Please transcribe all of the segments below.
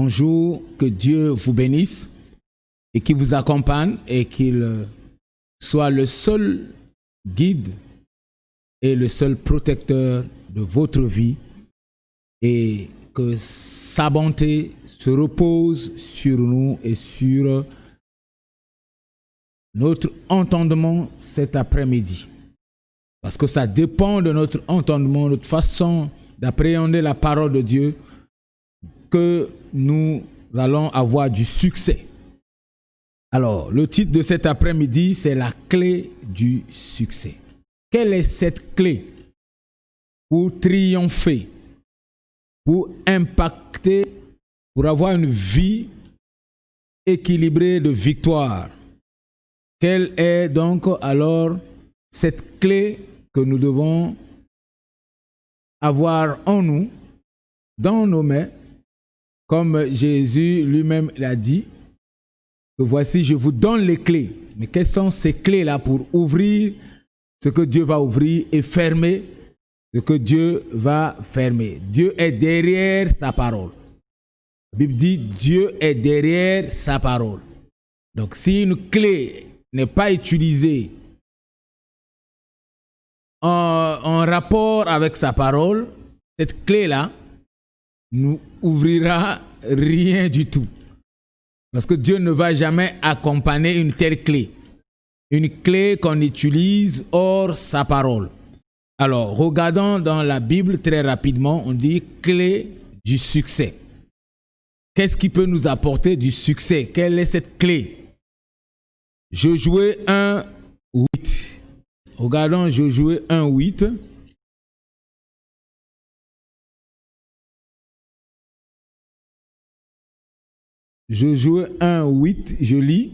Bonjour, que Dieu vous bénisse et qu'il vous accompagne et qu'il soit le seul guide et le seul protecteur de votre vie et que sa bonté se repose sur nous et sur notre entendement cet après-midi. Parce que ça dépend de notre entendement, notre façon d'appréhender la parole de Dieu que nous allons avoir du succès. Alors, le titre de cet après-midi, c'est la clé du succès. Quelle est cette clé pour triompher, pour impacter, pour avoir une vie équilibrée de victoire? Quelle est donc alors cette clé que nous devons avoir en nous, dans nos mains, comme Jésus lui-même l'a dit, que voici, je vous donne les clés. Mais quelles sont ces clés-là pour ouvrir ce que Dieu va ouvrir et fermer ce que Dieu va fermer? Dieu est derrière sa parole. La Bible dit, Dieu est derrière sa parole. Donc, si une clé n'est pas utilisée en rapport avec sa parole, cette clé-là nous ouvrira rien du tout. Parce que Dieu ne va jamais accompagner une telle clé. Une clé qu'on utilise hors sa parole. Alors, regardons dans la Bible très rapidement, on dit clé du succès. Qu'est-ce qui peut nous apporter du succès? Quelle est cette clé? Josué 1, 8. Regardons Josué 1, 8. Josué 1, 8, je lis.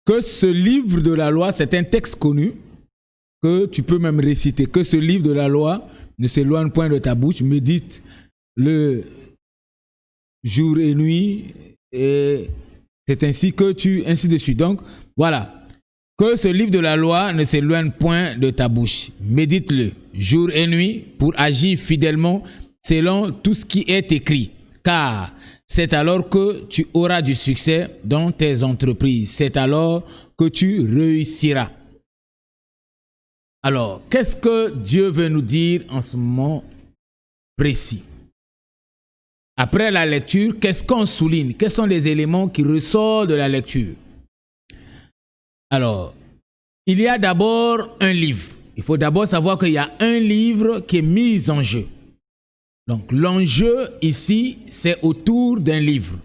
Que ce livre de la loi, c'est un texte connu, que tu peux même réciter, que ce livre de la loi ne s'éloigne point de ta bouche, médite le jour et nuit, et c'est ainsi que ainsi de suite. Donc, voilà. Que ce livre de la loi ne s'éloigne point de ta bouche. Médite-le jour et nuit pour agir fidèlement selon tout ce qui est écrit. Car c'est alors que tu auras du succès dans tes entreprises. C'est alors que tu réussiras. Alors, qu'est-ce que Dieu veut nous dire en ce moment précis? Après la lecture, qu'est-ce qu'on souligne? Quels sont les éléments qui ressortent de la lecture? Alors, il y a d'abord un livre. Il faut d'abord savoir qu'il y a un livre qui est mis en jeu. Donc, l'enjeu ici, c'est autour d'un livre.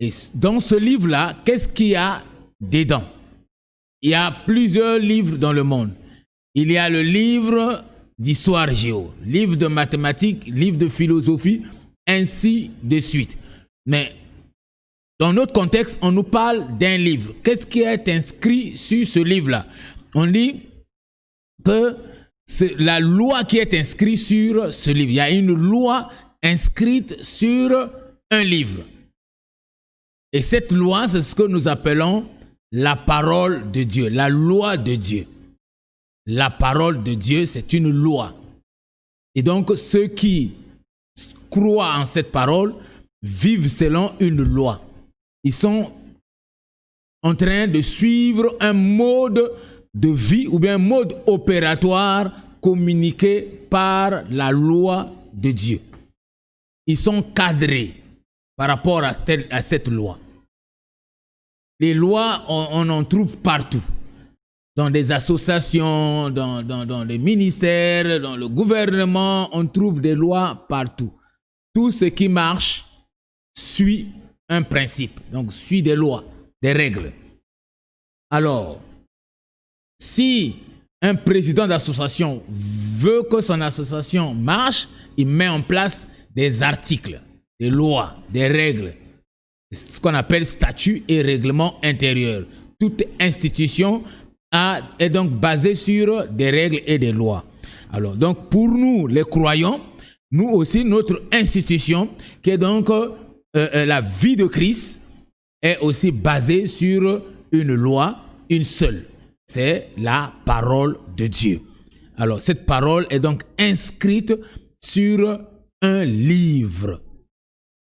Et dans ce livre-là, qu'est-ce qu'il y a dedans? Il y a plusieurs livres dans le monde. Il y a le livre d'histoire géo, livre de mathématiques, livre de philosophie, ainsi de suite. Mais dans notre contexte, on nous parle d'un livre. Qu'est-ce qui est inscrit sur ce livre-là? On dit que c'est la loi qui est inscrite sur ce livre. Il y a une loi inscrite sur un livre. Et cette loi, c'est ce que nous appelons la parole de Dieu, la loi de Dieu. La parole de Dieu, c'est une loi. Et donc, ceux qui croient en cette parole vivent selon une loi. Ils sont en train de suivre un mode de vie ou bien un mode opératoire communiqué par la loi de Dieu. Ils sont cadrés par rapport à cette loi. Les lois, on en trouve partout. Dans des associations, dans les ministères, dans le gouvernement, on trouve des lois partout. Tout ce qui marche suit un principe, donc suit des lois, des règles. Alors, si un président d'association veut que son association marche, il met en place des articles, des lois, des règles, ce qu'on appelle statuts et règlements intérieurs. Toute institution est donc basée sur des règles et des lois. Alors, donc pour nous, les croyants, nous aussi, notre institution, qui est donc la vie de Christ, est aussi basée sur une loi, une seule. C'est la parole de Dieu. Alors, cette parole est donc inscrite sur un livre.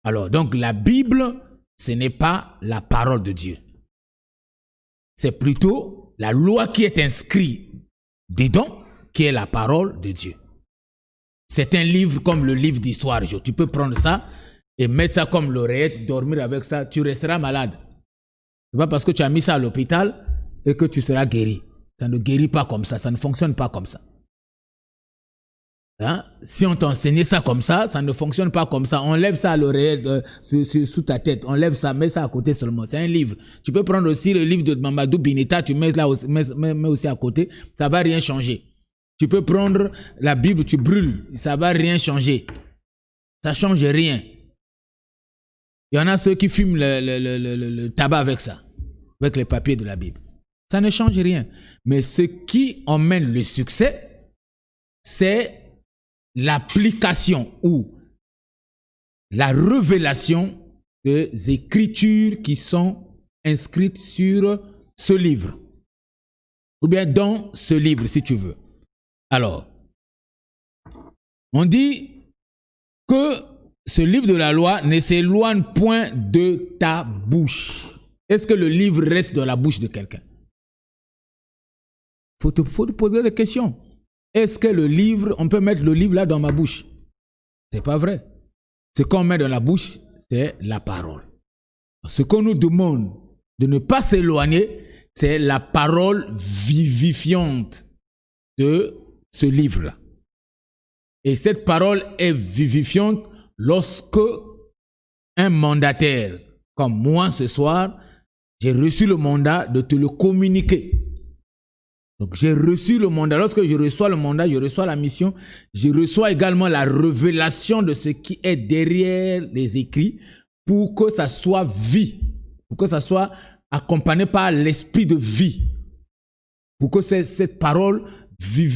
Alors, donc la Bible, ce n'est pas la parole de Dieu. C'est plutôt la loi qui est inscrite dedans qui est la parole de Dieu. C'est un livre comme le livre d'histoire. Tu peux prendre ça et mettre ça comme l'oreillette, dormir avec ça, tu resteras malade. Ce n'est pas parce que tu as mis ça à l'hôpital et que tu seras guéri. Ça ne guérit pas comme ça, ça ne fonctionne pas comme ça. Hein? Si on t'enseignait ça comme ça, ça ne fonctionne pas comme ça. On lève ça à l'oreillette, sous ta tête, on lève ça, mets ça à côté seulement. C'est un livre. Tu peux prendre aussi le livre de Mamadou Bineta, tu mets là aussi, mets aussi à côté, ça ne va rien changer. Tu peux prendre la Bible, tu brûles, ça ne va rien changer. Ça ne change rien. Il y en a ceux qui fument le tabac avec ça, avec les papiers de la Bible. Ça ne change rien. Mais ce qui emmène le succès, c'est l'application ou la révélation des écritures qui sont inscrites sur ce livre. Ou bien dans ce livre, si tu veux. Alors, on dit que ce livre de la loi ne s'éloigne point de ta bouche. Est-ce que le livre reste dans la bouche de quelqu'un? Faut te poser des questions. Est-ce que le livre, on peut mettre le livre là dans ma bouche? C'est pas vrai. Ce qu'on met dans la bouche, c'est la parole. Ce qu'on nous demande de ne pas s'éloigner, c'est la parole vivifiante de ce livre-là. Et cette parole est vivifiante lorsque un mandataire, comme moi ce soir, j'ai reçu le mandat de te le communiquer. Donc j'ai reçu le mandat. Lorsque je reçois le mandat, je reçois la mission, je reçois également la révélation de ce qui est derrière les écrits pour que ça soit vie, pour que ça soit accompagné par l'esprit de vie, pour que cette parole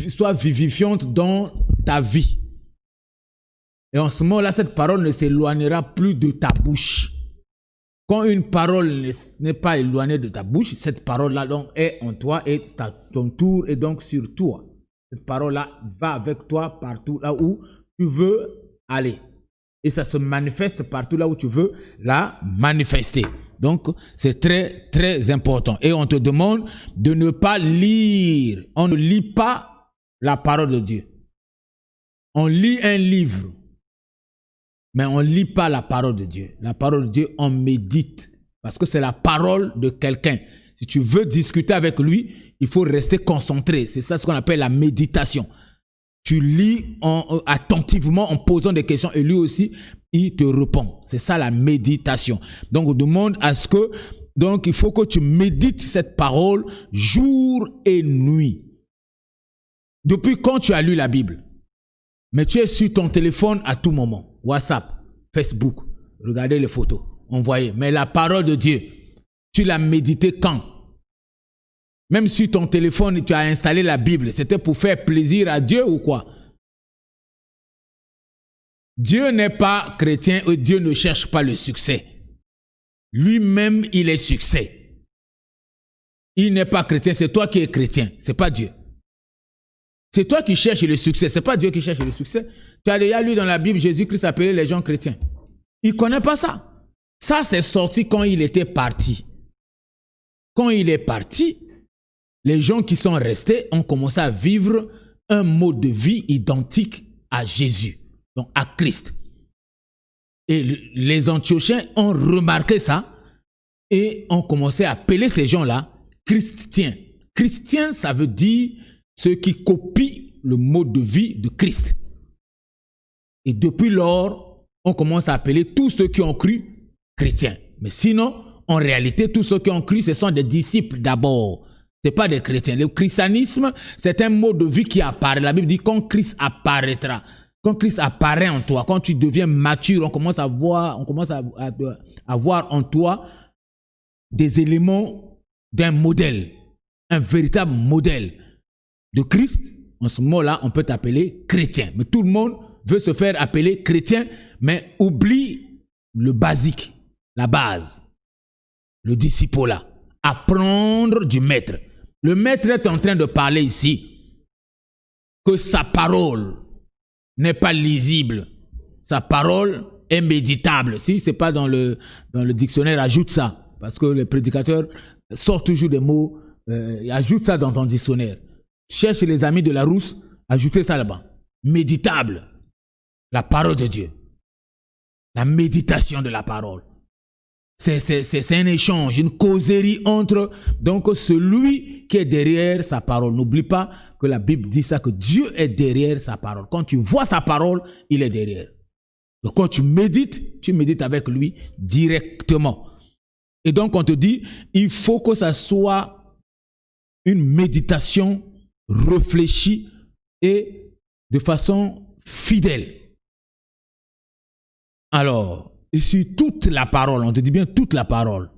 soit vivifiante dans ta vie. Et en ce moment-là, cette parole ne s'éloignera plus de ta bouche. Quand une parole n'est pas éloignée de ta bouche, cette parole-là donc est en toi et ton tour est donc sur toi. Cette parole-là va avec toi partout là où tu veux aller. Et ça se manifeste partout là où tu veux la manifester. Donc, c'est très, très important. Et on te demande de ne pas lire. On ne lit pas la parole de Dieu. On lit un livre. Mais on ne lit pas la parole de Dieu. La parole de Dieu, on médite. Parce que c'est la parole de quelqu'un. Si tu veux discuter avec lui, il faut rester concentré. C'est ça ce qu'on appelle la méditation. Tu lis attentivement en posant des questions et lui aussi, il te répond. C'est ça la méditation. Donc on demande à ce que, donc il faut que tu médites cette parole jour et nuit. Depuis quand tu as lu la Bible? Mais tu es sur ton téléphone à tout moment. WhatsApp, Facebook, regardez les photos, envoyez. Mais la parole de Dieu, tu l'as médité quand? Même sur ton téléphone, tu as installé la Bible. C'était pour faire plaisir à Dieu ou quoi? Dieu n'est pas chrétien et Dieu ne cherche pas le succès. Lui-même, il est succès. Il n'est pas chrétien, c'est toi qui es chrétien, c'est pas Dieu. C'est toi qui cherches le succès, c'est pas Dieu qui cherche le succès. Tu as déjà lu dans la Bible, Jésus-Christ appelait les gens chrétiens. Il ne connaît pas ça. Ça, c'est sorti quand il était parti. Quand il est parti, les gens qui sont restés ont commencé à vivre un mode de vie identique à Jésus, donc à Christ. Et les Antiochiens ont remarqué ça et ont commencé à appeler ces gens-là chrétiens. Chrétien, ça veut dire ceux qui copient le mode de vie de Christ. Et depuis lors, on commence à appeler tous ceux qui ont cru chrétiens. Mais sinon, en réalité, tous ceux qui ont cru, ce sont des disciples d'abord. Ce n'est pas des chrétiens. Le christianisme, c'est un mode de vie qui apparaît. La Bible dit quand Christ apparaîtra. Quand Christ apparaît en toi, quand tu deviens mature, on commence à voir en toi des éléments d'un modèle, un véritable modèle de Christ. En ce moment-là, on peut t'appeler chrétien. Mais tout le monde veut se faire appeler chrétien, mais oublie le basique, la base, le disciple-là. Apprendre du maître. Le maître est en train de parler ici que sa parole n'est pas lisible. Sa parole est méditable. Si ce n'est pas dans le dictionnaire, ajoute ça. Parce que les prédicateurs sortent toujours des mots, ajoute ça dans ton dictionnaire. Cherche les amis de la Rousse, ajoutez ça là-bas. Méditable. La parole de Dieu. La méditation de la parole. C'est un échange, une causerie entre donc celui qui est derrière sa parole. N'oublie pas que la Bible dit ça, que Dieu est derrière sa parole. Quand tu vois sa parole, il est derrière. Donc quand tu médites avec lui directement. Et donc on te dit, il faut que ça soit une méditation réfléchie et de façon fidèle. Alors, et sur toute la parole, on te dit bien toute la parole.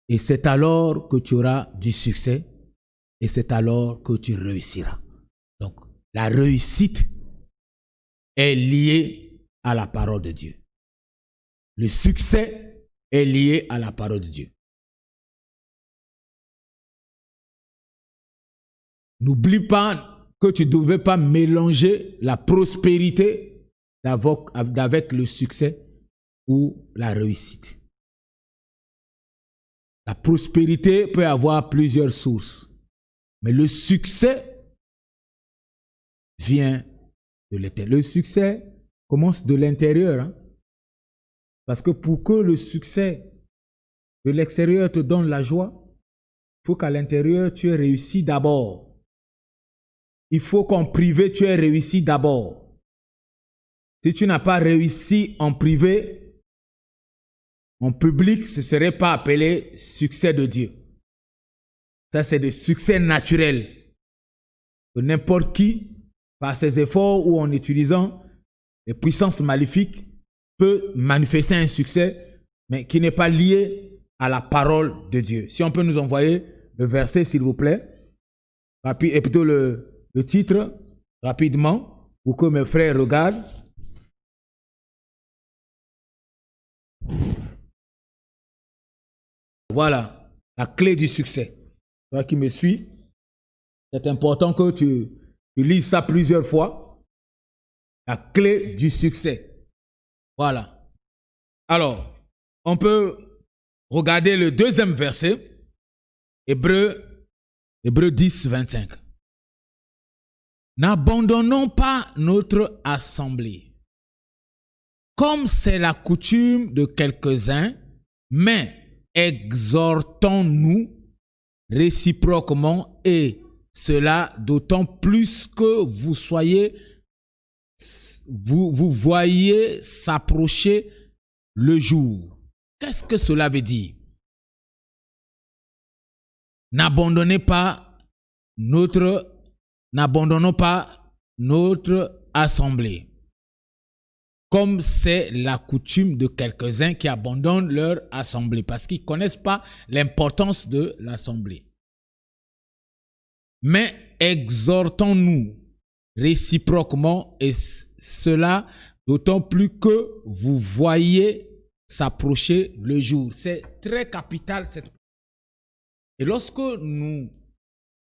Et c'est alors que tu auras du succès et c'est alors que tu réussiras. Donc, la réussite est liée à la parole de Dieu. Le succès est lié à la parole de Dieu. N'oublie pas que tu ne devais pas mélanger la prospérité avec le succès ou la réussite. La prospérité peut avoir plusieurs sources, mais le succès vient de l'intérieur. Le succès commence de l'intérieur, hein? Parce que pour que le succès de l'extérieur te donne la joie, il faut qu'à l'intérieur tu aies réussi d'abord. Il faut qu'en privé tu aies réussi d'abord. Si tu n'as pas réussi en privé, en public, ce ne serait pas appelé succès de Dieu. Ça, c'est le succès naturel. Que n'importe qui, par ses efforts ou en utilisant les puissances maléfiques, peut manifester un succès, mais qui n'est pas lié à la parole de Dieu. Si on peut nous envoyer le verset, s'il vous plaît, et plutôt le titre, rapidement, pour que mes frères regardent. Voilà, la clé du succès. Toi qui me suis, c'est important que tu lises ça plusieurs fois. La clé du succès. Voilà. Alors, on peut regarder le deuxième verset, Hébreux 10, 25. N'abandonnons pas notre assemblée, comme c'est la coutume de quelques-uns, mais exhortons-nous réciproquement, et cela d'autant plus que vous voyez s'approcher le jour. Qu'est-ce que cela veut dire? N'abandonnons pas notre assemblée, comme c'est la coutume de quelques-uns qui abandonnent leur assemblée parce qu'ils ne connaissent pas l'importance de l'assemblée. Mais exhortons-nous réciproquement, et cela d'autant plus que vous voyez s'approcher le jour. C'est très capital. Et lorsque nous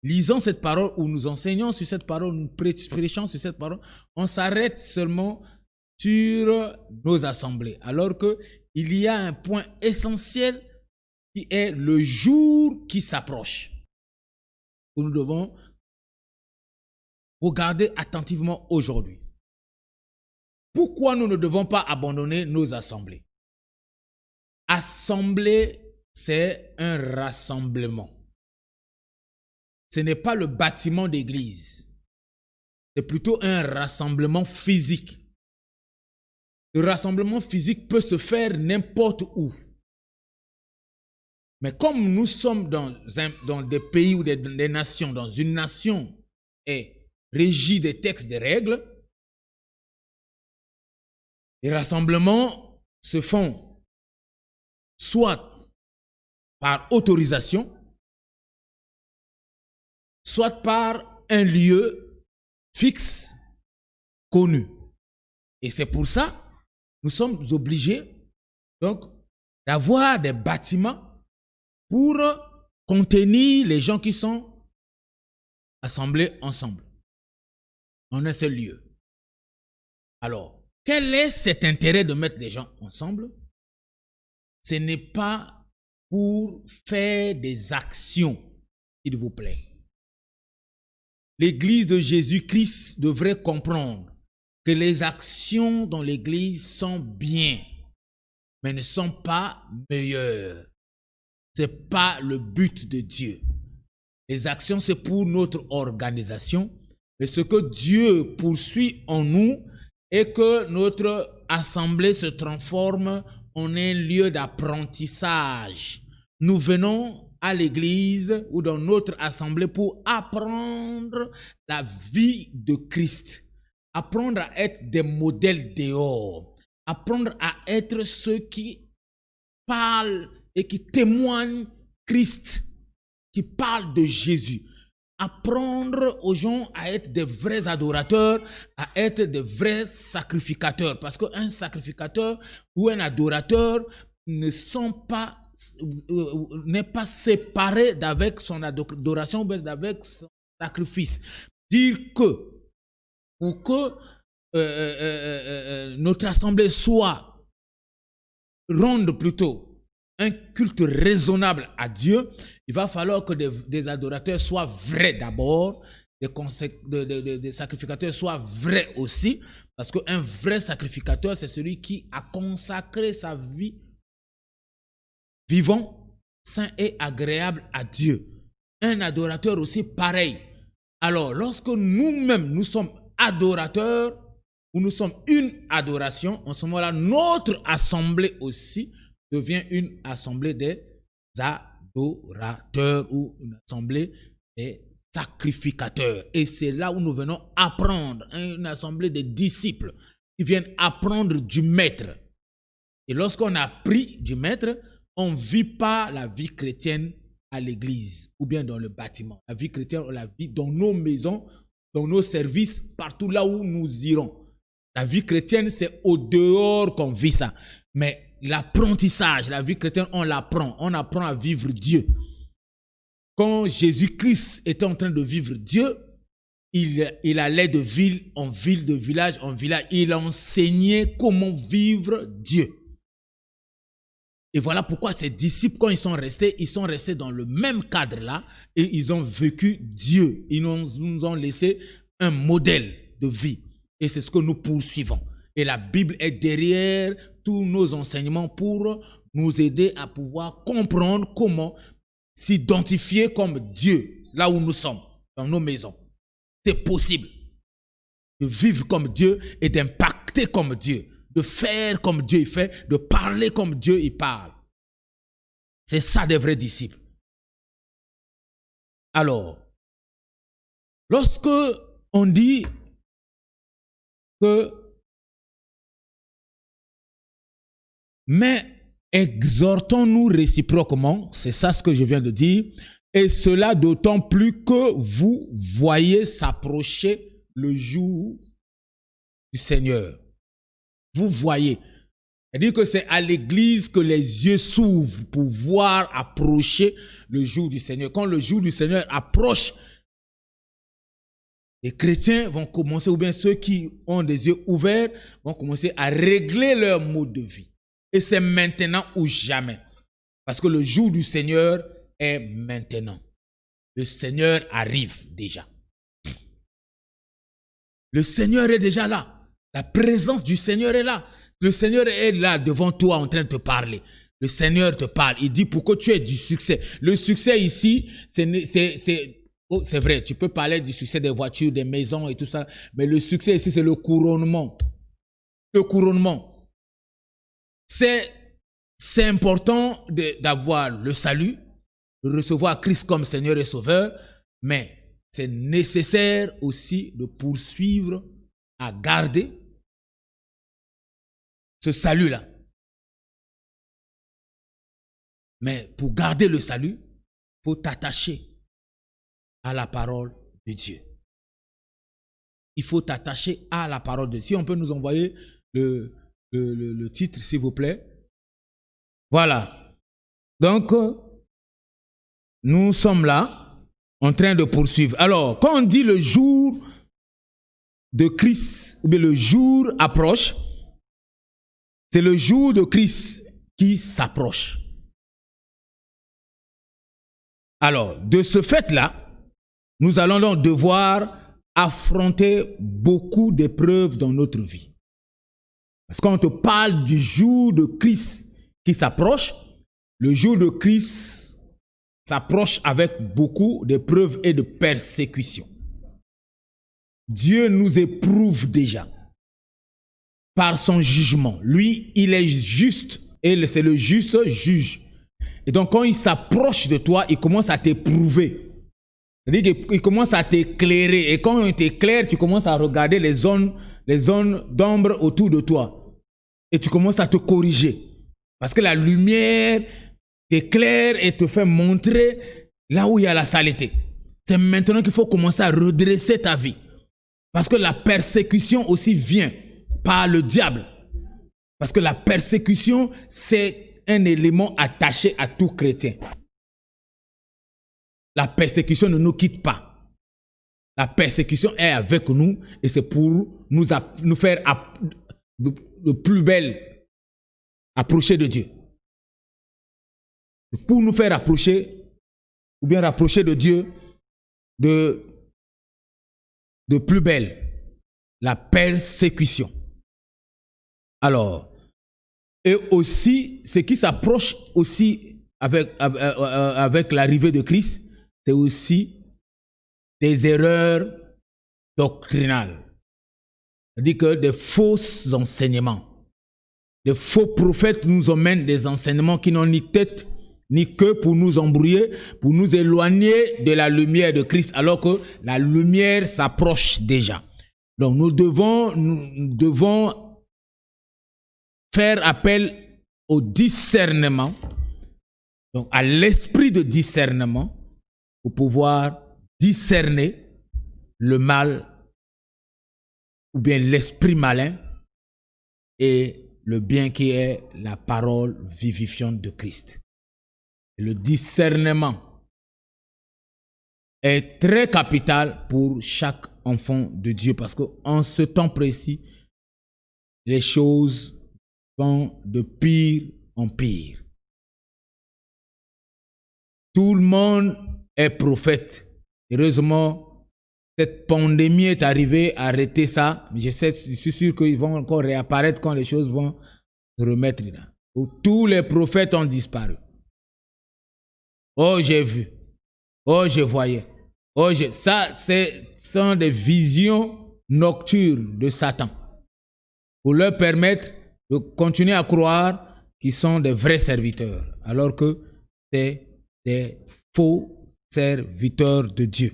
lisons cette parole ou nous enseignons sur cette parole, nous prêchons sur cette parole, on s'arrête seulement sur nos assemblées, alors qu'il y a un point essentiel qui est le jour qui s'approche. Nous devons regarder attentivement aujourd'hui. Pourquoi nous ne devons pas abandonner nos assemblées? Assemblée, c'est un rassemblement. Ce n'est pas le bâtiment d'église. C'est plutôt un rassemblement physique. Le rassemblement physique peut se faire n'importe où. Mais comme nous sommes dans des pays ou des nations, dans une nation est régie des textes, des règles, les rassemblements se font soit par autorisation, soit par un lieu fixe, connu. Et c'est pour ça nous sommes obligés donc d'avoir des bâtiments pour contenir les gens qui sont assemblés ensemble en un seul lieu. Alors, quel est cet intérêt de mettre des gens ensemble? Ce n'est pas pour faire des actions, s'il vous plaît. L'Église de Jésus-Christ devrait comprendre que les actions dans l'Église sont bien, mais ne sont pas meilleures. Ce n'est pas le but de Dieu. Les actions, c'est pour notre organisation, mais ce que Dieu poursuit en nous est que notre assemblée se transforme en un lieu d'apprentissage. Nous venons à l'église ou dans notre assemblée pour apprendre la vie de Christ, apprendre à être des modèles dehors, apprendre à être ceux qui parlent et qui témoignent Christ, qui parlent de Jésus. Apprendre aux gens à être des vrais adorateurs, à être des vrais sacrificateurs. Parce qu'un sacrificateur ou un adorateur n'est pas séparé d'avec son adoration ou d'avec son sacrifice. Dire que pour que notre assemblée rende plutôt un culte raisonnable à Dieu, il va falloir que des adorateurs soient vrais d'abord, des sacrificateurs soient vrais aussi, parce qu'un vrai sacrificateur, c'est celui qui a consacré sa vie vivant, saint et agréable à Dieu. Un adorateur aussi pareil. Alors, lorsque nous-mêmes, nous sommes adorateurs, ou nous sommes une adoration, en ce moment-là, notre assemblée aussi devient une assemblée des adorateurs ou une assemblée des sacrificateurs. Et c'est là où nous venons apprendre, une assemblée des disciples qui viennent apprendre du maître. Et lorsqu'on a appris du maître, on ne vit pas la vie chrétienne à l'église ou bien dans le bâtiment. La vie chrétienne, on la vit dans nos maisons, dans nos services, partout là où nous irons. La vie chrétienne, c'est au dehors qu'on vit ça. Mais l'apprentissage, la vie chrétienne, on l'apprend. On apprend à vivre Dieu. Quand Jésus-Christ était en train de vivre Dieu, il allait de ville en ville, de village en village. Il enseignait comment vivre Dieu. Et voilà pourquoi ses disciples, quand ils sont restés dans le même cadre-là et ils ont vécu Dieu. Ils nous ont laissé un modèle de vie. Et c'est ce que nous poursuivons. Et la Bible est derrière tous nos enseignements pour nous aider à pouvoir comprendre comment s'identifier comme Dieu, là où nous sommes, dans nos maisons. C'est possible de vivre comme Dieu et d'impacter comme Dieu, de faire comme Dieu il fait, de parler comme Dieu il parle. C'est ça des vrais disciples. Alors, lorsque on dit que mais exhortons-nous réciproquement, c'est ça ce que je viens de dire, et cela d'autant plus que vous voyez s'approcher le jour du Seigneur. Vous voyez. C'est-à-dire que c'est à l'église que les yeux s'ouvrent pour voir approcher le jour du Seigneur. Quand le jour du Seigneur approche, les chrétiens vont commencer, ou bien ceux qui ont des yeux ouverts, vont commencer à régler leur mode de vie. Et c'est maintenant ou jamais. Parce que le jour du Seigneur est maintenant. Le Seigneur arrive déjà. Le Seigneur est déjà là. La présence du Seigneur est là. Le Seigneur est là devant toi en train de te parler. Le Seigneur te parle. Il dit pour que tu aies du succès. Le succès ici, c'est vrai, tu peux parler du succès des voitures, des maisons et tout ça. Mais le succès ici, c'est le couronnement. Le couronnement. C'est important d'avoir le salut, de recevoir Christ comme Seigneur et Sauveur, mais c'est nécessaire aussi de poursuivre à garder ce salut-là. Mais pour garder le salut, il faut t'attacher à la parole de Dieu. Il faut t'attacher à la parole de Dieu. Si on peut nous envoyer le titre, s'il vous plaît. Voilà. Donc, nous sommes là, en train de poursuivre. Alors, quand on dit le jour de Christ, ou bien le jour approche, c'est le jour de Christ qui s'approche. Alors, de ce fait-là, nous allons donc devoir affronter beaucoup d'épreuves dans notre vie. Parce qu'on te parle du jour de Christ qui s'approche, le jour de Christ s'approche avec beaucoup d'épreuves et de persécutions. Dieu nous éprouve déjà par son jugement. Lui, il est juste et c'est le juste juge. Et donc, quand il s'approche de toi, il commence à t'éprouver. C'est-à-dire qu'il commence à t'éclairer. Et quand il t'éclaire, tu commences à regarder les zones d'ombre autour de toi. Et tu commences à te corriger. Parce que la lumière t'éclaire et te fait montrer là où il y a la saleté. C'est maintenant qu'il faut commencer à redresser ta vie. Parce que la persécution aussi vient par le diable. Parce que la persécution, c'est un élément attaché à tout chrétien. La persécution ne nous quitte pas. La persécution est avec nous et c'est pour nous faire de plus belle approcher de Dieu. Pour nous faire approcher, ou bien rapprocher de Dieu, de plus belle, la persécution. Alors, et aussi, ce qui s'approche aussi avec l'arrivée de Christ, c'est aussi des erreurs doctrinales. C'est-à-dire que des faux enseignements. Les faux prophètes nous emmènent des enseignements qui n'ont ni tête ni queue pour nous embrouiller, pour nous éloigner de la lumière de Christ, alors que la lumière s'approche déjà. Donc nous devons faire appel au discernement, donc à l'esprit de discernement, pour pouvoir discerner le mal ou bien l'esprit malin et le bien qui est la parole vivifiante de Christ. Le discernement est très capital pour chaque enfant de Dieu parce qu'en ce temps précis, les choses vont de pire en pire. Tout le monde est prophète. Heureusement, cette pandémie est arrivée à arrêter ça. Mais je suis sûr qu'ils vont encore réapparaître quand les choses vont se remettre là. Où tous les prophètes ont disparu. Oh, j'ai vu. Oh, je voyais. Ça, ce sont des visions nocturnes de Satan. Pour leur permettre de continuer à croire qu'ils sont des vrais serviteurs. Alors que c'est des faux serviteurs de Dieu.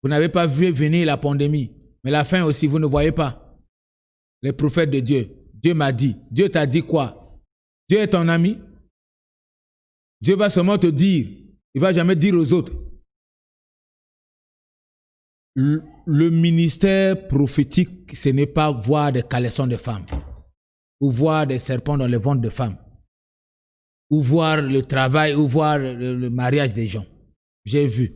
Vous n'avez pas vu venir la pandémie. Mais la fin aussi, vous ne voyez pas. Les prophètes de Dieu. Dieu m'a dit. Dieu t'a dit quoi? Dieu est ton ami. Dieu va seulement te dire. Il ne va jamais dire aux autres. Le ministère prophétique, ce n'est pas voir des caleçons de femmes. Ou voir des serpents dans les ventres de femmes. Ou voir le travail, ou voir le mariage des gens. J'ai vu.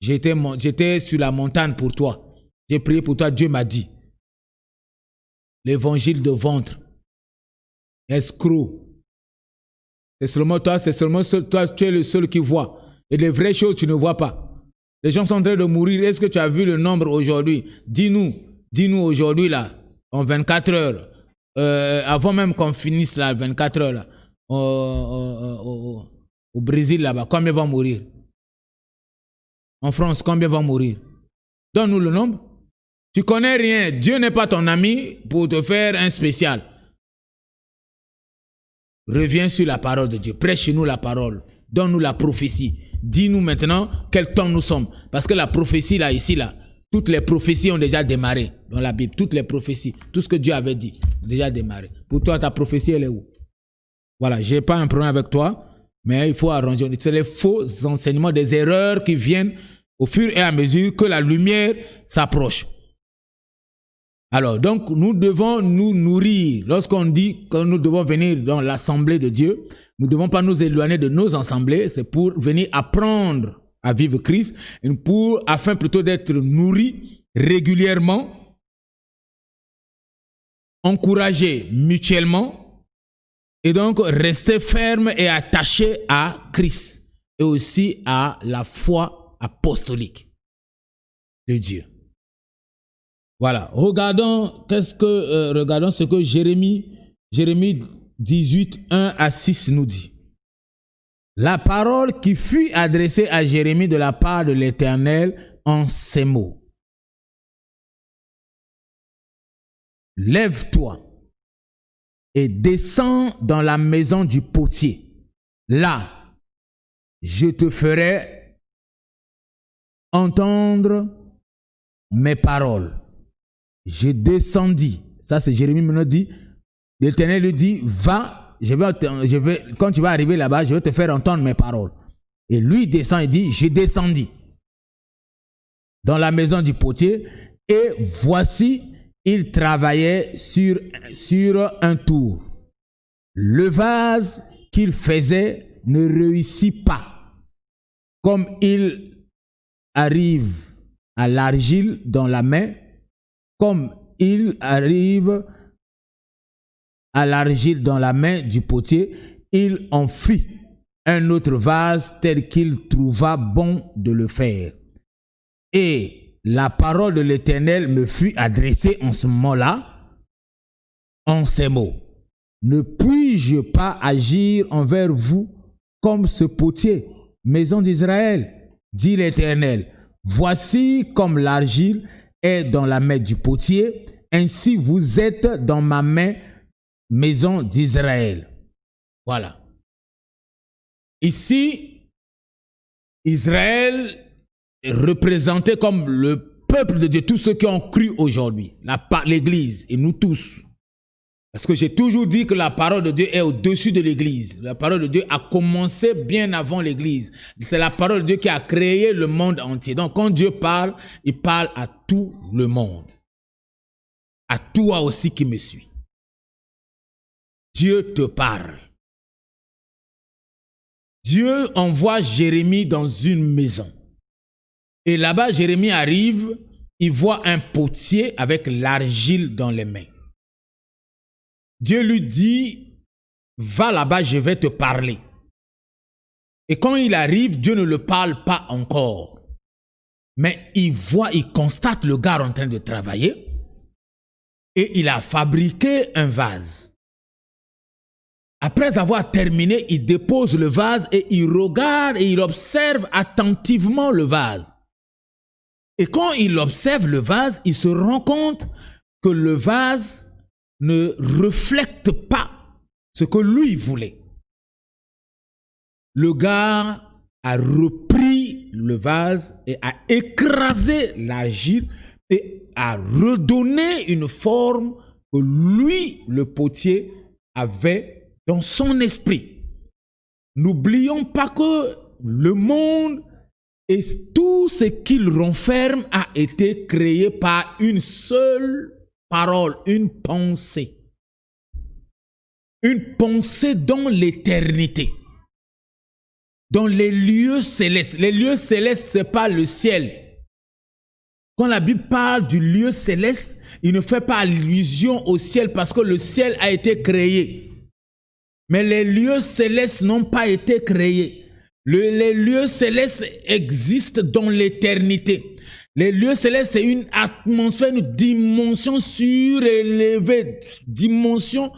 J'étais sur la montagne pour toi. J'ai prié pour toi, Dieu m'a dit. L'évangile de ventre. Escroc. C'est seulement toi, tu es le seul qui voit. Et les vraies choses, tu ne vois pas. Les gens sont en train de mourir. Est-ce que tu as vu le nombre aujourd'hui? Dis-nous aujourd'hui, là, en 24 heures, avant même qu'on finisse là, 24 heures, là, au Brésil, là-bas, combien vont mourir? En France, combien vont mourir? Donne-nous le nombre. Tu connais rien. Dieu n'est pas ton ami pour te faire un spécial. Reviens sur la parole de Dieu. Prêche-nous la parole. Donne-nous la prophétie. Dis-nous maintenant quel temps nous sommes. Parce que la prophétie, là, ici, là, toutes les prophéties ont déjà démarré dans la Bible. Toutes les prophéties. Tout ce que Dieu avait dit, déjà démarré. Pour toi, ta prophétie, elle est où? Voilà, je n'ai pas un problème avec toi, mais il faut arranger. C'est les faux enseignements, des erreurs qui viennent au fur et à mesure que la lumière s'approche. Alors, donc, nous devons nous nourrir. Lorsqu'on dit que nous devons venir dans l'assemblée de Dieu, nous ne devons pas nous éloigner de nos assemblées. C'est pour venir apprendre à vivre Christ, afin plutôt d'être nourris régulièrement encourager mutuellement et donc rester ferme et attaché à Christ et aussi à la foi apostolique de Dieu. Voilà, regardons ce que Jérémie 18, 1 à 6 nous dit. La parole qui fut adressée à Jérémie de la part de l'Éternel en ces mots. Lève-toi et descends dans la maison du potier. Là, je te ferai entendre mes paroles. Je descendis. Ça, c'est Jérémie maintenant dit. L'Éternel lui dit, va, quand tu vas arriver là-bas, je vais te faire entendre mes paroles. Et lui descend et dit, je descendis dans la maison du potier et voici, il travaillait sur un tour. Le vase qu'il faisait ne réussit pas. Comme il arrive à l'argile dans la main, comme il arrive à l'argile dans la main du potier, il en fit un autre vase tel qu'il trouva bon de le faire. Et la parole de l'Éternel me fut adressée en ce moment-là, en ces mots. Ne puis-je pas agir envers vous comme ce potier, maison d'Israël, dit l'Éternel. Voici comme l'argile est dans la main du potier, ainsi vous êtes dans ma main, maison d'Israël. Voilà. Ici, Israël est représenté comme le peuple de Dieu, tous ceux qui ont cru aujourd'hui, l'Église et nous tous. Parce que j'ai toujours dit que la parole de Dieu est au-dessus de l'Église. La parole de Dieu a commencé bien avant l'Église. C'est la parole de Dieu qui a créé le monde entier. Donc quand Dieu parle, il parle à tout le monde. À toi aussi qui me suis. Dieu te parle. Dieu envoie Jérémie dans une maison. Et là-bas, Jérémie arrive, il voit un potier avec l'argile dans les mains. Dieu lui dit, va là-bas, je vais te parler. Et quand il arrive, Dieu ne le parle pas encore. Mais il constate le gars en train de travailler. Et il a fabriqué un vase. Après avoir terminé, il dépose le vase et il regarde et il observe attentivement le vase. Et quand il observe le vase, il se rend compte que le vase ne reflète pas ce que lui voulait. Le gars a repris le vase et a écrasé l'argile et a redonné une forme que lui, le potier, avait dans son esprit. N'oublions pas que le monde et tout ce qu'il renferme a été créé par une seule parole, une pensée. Une pensée dans l'éternité. Dans les lieux célestes. Les lieux célestes, ce n'est pas le ciel. Quand la Bible parle du lieu céleste, il ne fait pas allusion au ciel parce que le ciel a été créé. Mais les lieux célestes n'ont pas été créés. Les lieux célestes existent dans l'éternité. Les lieux célestes, c'est une atmosphère, une dimension surélevée, dimension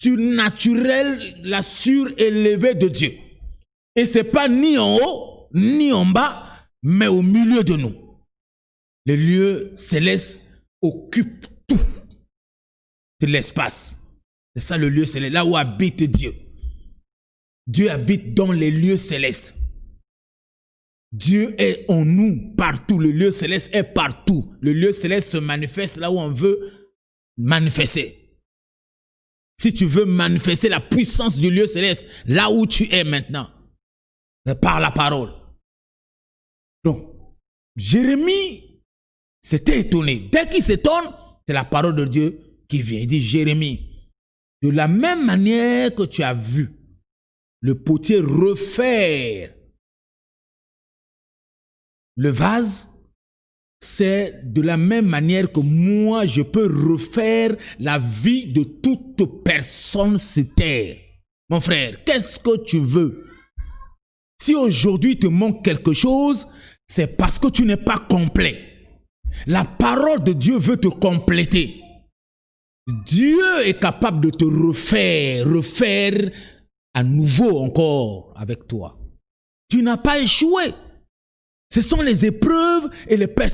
surnaturelle, la surélevée de Dieu. Et ce n'est pas ni en haut, ni en bas, mais au milieu de nous. Les lieux célestes occupent tout de l'espace. C'est ça le lieu céleste, là où habite Dieu. Dieu habite dans les lieux célestes. Dieu est en nous partout. Le lieu céleste est partout. Le lieu céleste se manifeste là où on veut manifester. Si tu veux manifester la puissance du lieu céleste, là où tu es maintenant, par la parole. Donc, Jérémie s'était étonné. Dès qu'il s'étonne, c'est la parole de Dieu qui vient. Il dit, Jérémie, de la même manière que tu as vu le potier refaire le vase, c'est de la même manière que moi, je peux refaire la vie de toute personne sur terre. Mon frère, qu'est-ce que tu veux? Si aujourd'hui te manque quelque chose, c'est parce que tu n'es pas complet. La parole de Dieu veut te compléter. Dieu est capable de te refaire à nouveau encore avec toi. Tu n'as pas échoué. Ce sont les épreuves et les persécutions